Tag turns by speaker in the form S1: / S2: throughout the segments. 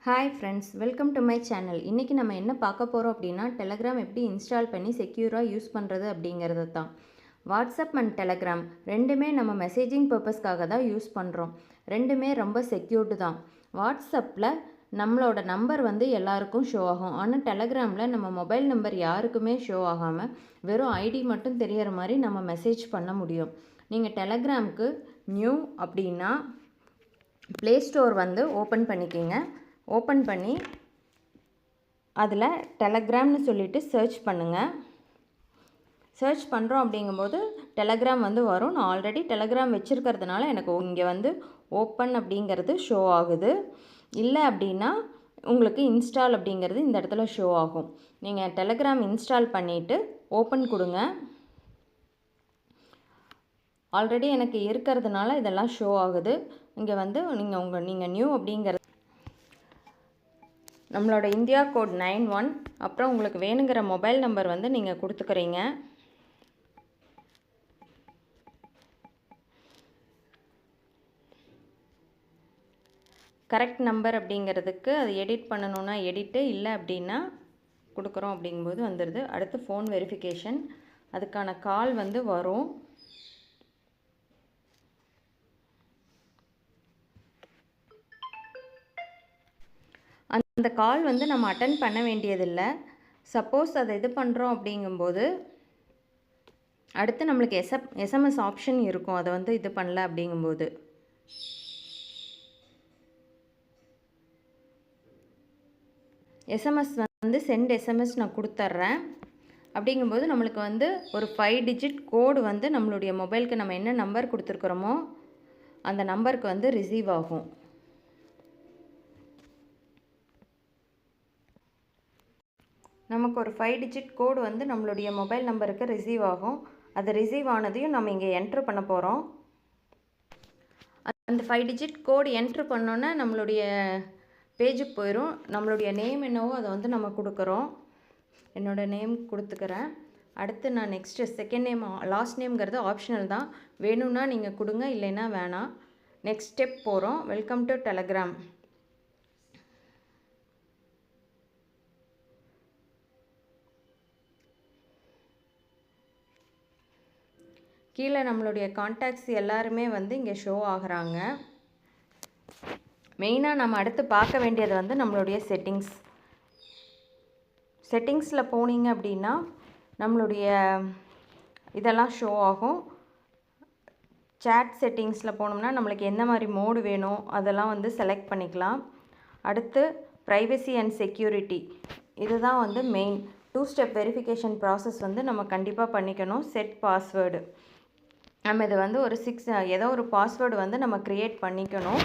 S1: Hi friends, welcome to my channel. இன்றைக்கி நம்ம என்ன பார்க்க போகிறோம் அப்படின்னா, டெலகிராம் எப்படி இன்ஸ்டால் பண்ணி செக்யூராக யூஸ் பண்ணுறது அப்படிங்கிறது தான். வாட்ஸ்அப் அண்ட் டெலகிராம் ரெண்டுமே நம்ம மெசேஜிங் பர்பஸ்க்காக தான் யூஸ் பண்ணுறோம். ரெண்டுமே ரொம்ப செக்யூர்டு தான். வாட்ஸ்அப்பில் நம்மளோட நம்பர் வந்து எல்லாருக்கும் ஷோ ஆகும். ஆனால் டெலகிராமில் நம்ம மொபைல் நம்பர் யாருக்குமே ஷோ ஆகாமல் வெறும் ஐடி மட்டும் தெரியற மாதிரி நம்ம மெசேஜ் பண்ண முடியும். நீங்கள் டெலகிராமுக்கு நியூ அப்படின்னா ப்ளே ஸ்டோர் வந்து ஓப்பன் பண்ணிக்கிங்க. ஓப்பன் பண்ணி அதில் டெலகிராம்னு சொல்லிவிட்டு சர்ச் பண்ணுங்கள். சர்ச் பண்ணுறோம் அப்படிங்கும்போது டெலகிராம் வந்து வரும். நான் ஆல்ரெடி டெலகிராம் வச்சுருக்கிறதுனால எனக்கு இங்கே வந்து ஓப்பன் அப்படிங்கிறது ஷோ ஆகுது. இல்லை அப்படின்னா உங்களுக்கு இன்ஸ்டால் அப்படிங்கிறது இந்த இடத்துல ஷோ ஆகும். நீங்கள் டெலகிராம் இன்ஸ்டால் பண்ணிவிட்டு ஓப்பன் கொடுங்க. ஆல்ரெடி எனக்கு இருக்கிறதுனால இதெல்லாம் ஷோ ஆகுது. இங்கே வந்து நீங்கள் நியூ அப்படிங்கிறது நம்மளோட இந்தியா கோட் 91, அப்புறம் உங்களுக்கு வேணுங்கிற மொபைல் நம்பர் வந்து நீங்கள் கொடுத்துக்கிறீங்க. கரெக்ட் நம்பர் அப்படிங்கிறதுக்கு அது எடிட் பண்ணணுன்னா எடிட்டு, இல்லை அப்படின்னா கொடுக்குறோம் அப்படிங்கும்போது வந்துடுது. அடுத்து ஃபோன் வெரிஃபிகேஷன், அதுக்கான கால் வந்து வரும். அந்த கால் வந்து நம்ம அட்டன் பண்ண வேண்டியதில்லை. சப்போஸ் அதை இது பண்ணுறோம் அப்படிங்கும்போது அடுத்து நம்மளுக்கு எஸ்எம்எஸ் ஆப்ஷன் இருக்கும். அதை வந்து இது பண்ணல அப்படிங்கும்போது எஸ்எம்எஸ் வந்து சென்ட் எஸ்எம்எஸ் நான் கொடுத்துட்றேன். அப்படிங்கும்போது நம்மளுக்கு வந்து ஒரு 5 டிஜிட் கோடு வந்து நம்மளுடைய மொபைலுக்கு நம்ம என்ன நம்பர் கொடுத்துருக்குறோமோ அந்த நம்பருக்கு வந்து ரிசீவ் ஆகும். நமக்கு ஒரு 5 டிஜிட் கோடு வந்து நம்மளுடைய மொபைல் நம்பருக்கு ரிசீவ் ஆகும். அது ரிசீவ் ஆனதையும் நம்ம இங்கே என்ட்ரு பண்ண போகிறோம். அந்த 5 டிஜிட் கோடு என்ட்ரு பண்ணோன்னே நம்மளுடைய பேஜுக்கு போயிடும். நம்மளுடைய நேம் என்னவோ அதை வந்து நம்ம கொடுக்குறோம். என்னோடய நேம் கொடுத்துக்கிறேன். அடுத்து நான் நெக்ஸ்ட்டு செகண்ட் நேம் லாஸ்ட் நேம்ங்கிறது ஆப்ஷனல் தான். வேணும்னா நீங்கள் கொடுங்க, இல்லைன்னா வேணாம். நெக்ஸ்ட் ஸ்டெப் போகிறோம். Welcome to Telegram. கீழே நம்மளுடைய கான்டாக்ட்ஸ் எல்லாருமே வந்து இங்கே ஷோ ஆகுறாங்க. மெயினாக நம்ம அடுத்து பார்க்க வேண்டியது வந்து நம்மளுடைய செட்டிங்ஸில் போனீங்க அப்படின்னா நம்மளுடைய இதெல்லாம் ஷோ ஆகும். சேட் செட்டிங்ஸில் போனோம்னா நம்மளுக்கு எந்த மாதிரி மோடு வேணும் அதெல்லாம் வந்து செலக்ட் பண்ணிக்கலாம். அடுத்து ப்ரைவசி அண்ட் செக்யூரிட்டி, இதுதான் வந்து மெயின் 2 ஸ்டெப் வெரிஃபிகேஷன் ப்ராசஸ் வந்து நம்ம கண்டிப்பாக பண்ணிக்கணும். செட் பாஸ்வேர்டு, நம்ம இது வந்து ஒரு ஏதோ ஒரு பாஸ்வேர்டு வந்து நம்ம க்ரியேட் பண்ணிக்கணும்.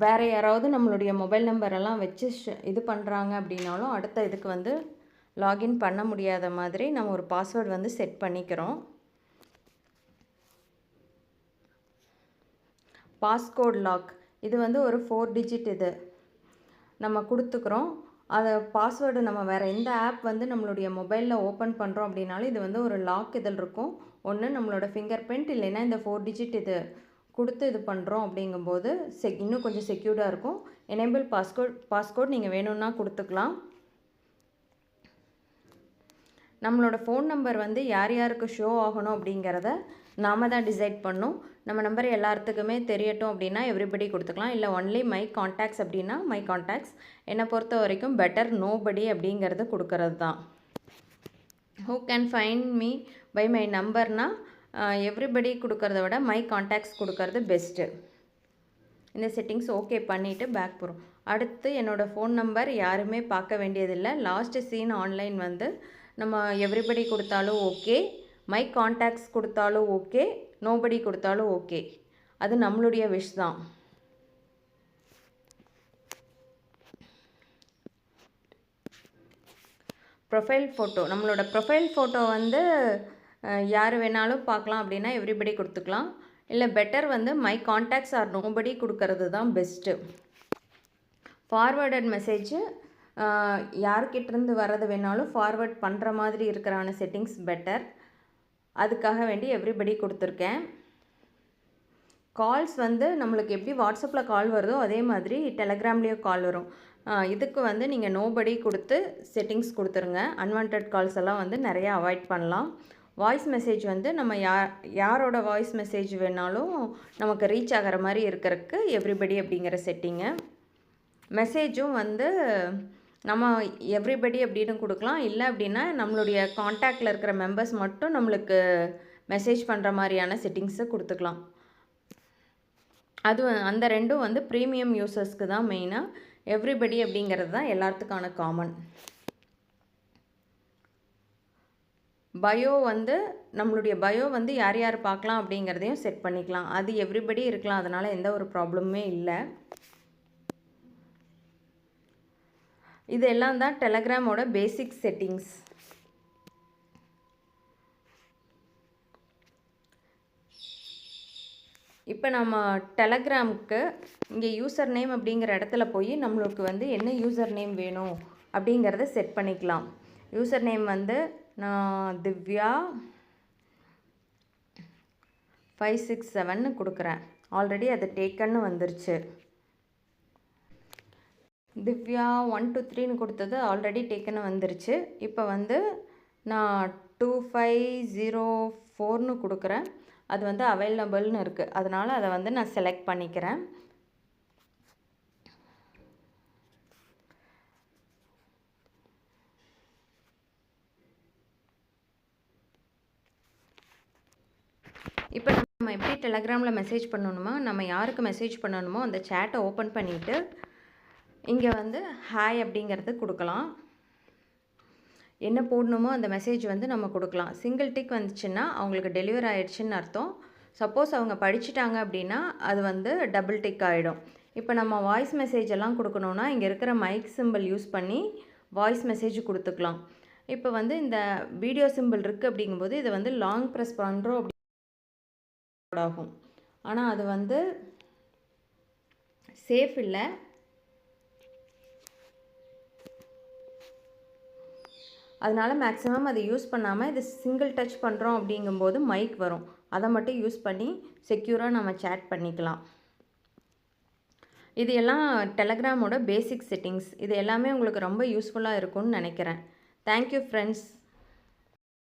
S1: வேறு யாராவது நம்மளுடைய மொபைல் நம்பரெல்லாம் வச்சு இது பண்ணுறாங்க அப்படின்னாலும் அடுத்த இதுக்கு வந்து லாகின் பண்ண முடியாத மாதிரி நம்ம ஒரு பாஸ்வேர்டு வந்து செட் பண்ணிக்கிறோம். பாஸ்கோட் லாக், இது வந்து ஒரு 4 டிஜிட் இது நம்ம கொடுத்துக்கிறோம். அதை பாஸ்வேர்டு நம்ம வேறு எந்த ஆப் வந்து நம்மளுடைய மொபைலில் ஓப்பன் பண்ணுறோம் அப்படின்னாலும் இது வந்து ஒரு லாக் இதில் இருக்கும். ஒன்று நம்மளோட ஃபிங்கர் பிரிண்ட், இல்லைன்னா இந்த 4 டிஜிட் இது கொடுத்து இது பண்ணுறோம் அப்படிங்கும்போது இன்னும் கொஞ்சம் செக்யூர்டாக இருக்கும். எனேபிள் பாஸ்கோட் நீங்கள் வேணும்னா கொடுத்துக்கலாம். நம்மளோட ஃபோன் நம்பர் வந்து யார் யாருக்கு ஷோ ஆகணும் அப்படிங்கிறத நாம் தான் டிசைட் பண்ணணும். நம்ம நம்பர் எல்லாத்துக்குமே தெரியட்டும் அப்படின்னா எவ்ரிபடி கொடுத்துக்கலாம். இல்லை ஒன்லி மை கான்டாக்ட்ஸ் அப்படின்னா மை கான்டாக்ட்ஸ். என்னை பொறுத்த வரைக்கும் பெட்டர் நோபடி அப்படிங்கிறது கொடுக்கறது தான். Who can find me by my நம்பர்னால் எவ்ரிபடி கொடுக்கறத விட மை கான்டாக்ட்ஸ் கொடுக்கறது பெஸ்ட்டு. இந்த செட்டிங்ஸ் ஓகே பண்ணிவிட்டு பேக் போகிறோம். அடுத்து என்னோடய ஃபோன் நம்பர் யாருமே பார்க்க வேண்டியதில்லை. லாஸ்ட்டு சீன் ஆன்லைன் வந்து நம்ம எவ்ரிபடி கொடுத்தாலும் ஓகே, மை கான்டாக்ட்ஸ் கொடுத்தாலும் ஓகே, நோபடி கொடுத்தாலும் ஓகே. அது நம்மளுடைய விஷ் தான். ப்ரொஃபைல் ஃபோட்டோ, நம்மளோட ப்ரொஃபைல் ஃபோட்டோ வந்து யார் வேணாலும் பார்க்கலாம் அப்படின்னா எவ்ரிபடி கொடுத்துக்கலாம். இல்லை பெட்டர் வந்து மை கான்டாக்ட்ஸ் ஆர் நோபடி கொடுக்கறது தான் பெஸ்ட்டு. ஃபார்வேர்டட் மெசேஜு யார்கிட்டேருந்து வர்றது வேணாலும் ஃபார்வேர்ட் பண்ணுற மாதிரி இருக்கிறான செட்டிங்ஸ் பெட்டர். அதுக்காக வேண்டி எவ்ரிபடி கொடுத்துருக்கேன். கால்ஸ் வந்து நம்மளுக்கு எப்படி வாட்ஸ்அப்பில் கால் வருதோ அதே மாதிரி டெலகிராம்லேயும் கால் வரும். இதுக்கு வந்து நீங்கள் நோபடி கொடுத்து செட்டிங்ஸ் கொடுத்துருங்க. அன்வான்ட் கால்ஸ் எல்லாம் வந்து நிறையா அவாய்ட் பண்ணலாம். வாய்ஸ் மெசேஜ் வந்து நம்ம யாரோட வாய்ஸ் மெசேஜ் வேணாலும் நமக்கு ரீச் ஆகிற மாதிரி இருக்கிறதுக்கு எவ்ரிபடி அப்படிங்கிற செட்டிங்கு. மெசேஜும் வந்து நம்ம எவ்ரிபடி அப்படின்னு கொடுக்கலாம். இல்லை அப்படின்னா நம்மளுடைய காண்டாக்டில் இருக்கிற மெம்பர்ஸ் மட்டும் நம்மளுக்கு மெசேஜ் பண்ணுற மாதிரியான செட்டிங்ஸை கொடுத்துக்கலாம். அது அந்த ரெண்டும் வந்து ப்ரீமியம் யூசர்ஸ்க்கு தான் மெயினாக. எவ்ரிபடி அப்படிங்கிறது தான் எல்லாத்துக்கான காமன். பயோ வந்து நம்மளுடைய பயோ வந்து யார் யார் பார்க்கலாம் அப்படிங்கிறதையும் செட் பண்ணிக்கலாம். அது எவ்ரிபடி இருக்கலாம், அதனால் எந்த ஒரு ப்ராப்ளமுமே இல்லை. இது எல்லாம் தான் டெலகிராமோட பேசிக் செட்டிங்ஸ். இப்போ நம்ம டெலகிராமுக்கு இங்கே யூசர் நேம் அப்படிங்கிற இடத்துல போய் நம்மளுக்கு வந்து என்ன யூசர் நேம் வேணும் அப்படிங்கிறத செட் பண்ணிக்கலாம். யூசர் நேம் வந்து நான் திவ்யா 567 கொடுக்குறேன். ஆல்ரெடி அது டேக்கன்னு வந்துருச்சு. திவ்யா 123 கொடுத்தது ஆல்ரெடி டேக்கன்னு வந்துருச்சு. இப்போ வந்து நான் 2504 கொடுக்குறேன். அது வந்து அவைலபிள்னு இருக்குது, அதனால் அதை வந்து நான் செலக்ட் பண்ணிக்கிறேன். இப்போ நம்ம எப்படி டெலகிராமில் மெசேஜ் பண்ணணுமோ, நம்ம யாருக்கு மெசேஜ் பண்ணணுமோ அந்த சேட்டை ஓப்பன் பண்ணிவிட்டு இங்கே வந்து ஹாய் அப்படிங்கிறது கொடுக்கலாம். என்ன போடணுமோ அந்த மெசேஜ் வந்து நம்ம கொடுக்கலாம். சிங்கிள் டிக் வந்துச்சுன்னா அவங்களுக்கு டெலிவர் ஆகிடுச்சின்னு அர்த்தம். சப்போஸ் அவங்க படிச்சுட்டாங்க அப்படின்னா அது வந்து டபுள் டிக் ஆகிடும். இப்போ நம்ம வாய்ஸ் மெசேஜ் எல்லாம் கொடுக்கணுன்னா இங்கே இருக்கிற மைக் சிம்பிள் யூஸ் பண்ணி வாய்ஸ் மெசேஜ் கொடுத்துக்கலாம். இப்போ வந்து இந்த வீடியோ சிம்பிள் இருக்குது அப்படிங்கும்போது இதை வந்து லாங் ப்ரெஸ் பண்ணுறோம் அப்படி ஆகும். ஆனால் அது வந்து சேஃப் இல்லை. அதனால் மேக்ஸிமம் அதை யூஸ் பண்ணாமல் இது சிங்கிள் டச் பண்ணுறோம் அப்படிங்கும்போது மைக் வரும், அதை மட்டும் யூஸ் பண்ணி செக்யூராக நம்ம சேட் பண்ணிக்கலாம். இது எல்லாம் டெலகிராமோட பேசிக் செட்டிங்ஸ். இது எல்லாமே உங்களுக்கு ரொம்ப யூஸ்ஃபுல்லாக இருக்கும்னு நினைக்கிறேன். Thank you friends.